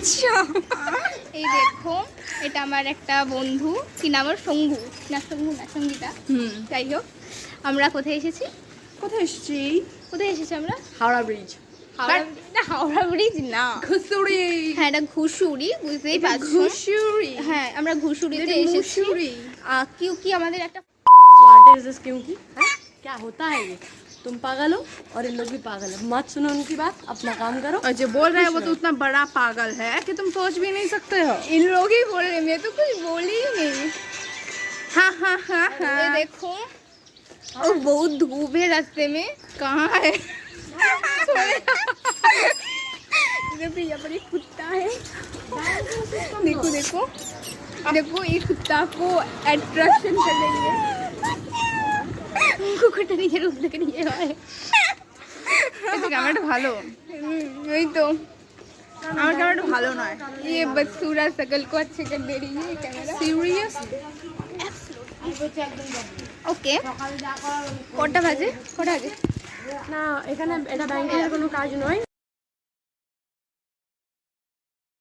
আচ্ছা এই দেখো এটা আমার একটা বন্ধু, কি নাম ওর, সঙ্গু না সঙ্গীতা। যাই হোক, আমরা কোথায় এসেছি? কোথায় এসেছি? কোথায় এসেছি আমরা? হাওড়া ব্রিজ। হাওড়া ব্রিজ না, ঘুষুরি। হ্যাঁ এটা ঘুষুরি, বুঝতেই পারছো। ঘুষুরি। হ্যাঁ আমরা ঘুষুরিতে এসেছি क्योंकि আমাদের একটা What is this क्योंकि? क्या होता है ये? तुम पागल हो और इन लोग भी पागल है। मत सुनो उनकी बात, अपना काम करो। और जो बोल रहे हैं वो तो उतना बड़ा पागल है कि तुम सोच भी नहीं सकते हो। इन लोग ही बोल रहे हैं, मैं तो कुछ बोली ही नहीं। हाँ हाँ हाँ ये हाँ। देखो और बहुत धूप है रास्ते में। कहाँ है? देखो यहाँ पर एक कुत्ता है, देखो देखो देखो ये कुत्ता को अट्रैक्शन कर रही है। कुकुरটা নিজের রূপ দেখে নিয়ে হয়। এটা ক্যামেরাটা ভালো। वही तो আমার ক্যামেরাটা ভালো নয়। ये बदसूरा शकल को अच्छे कर दे रही है ये कैमरा। সিরিয়াস? ওকে কটা বাজে? না এখানে এটা ব্যাংকের কোনো কাজ নয়,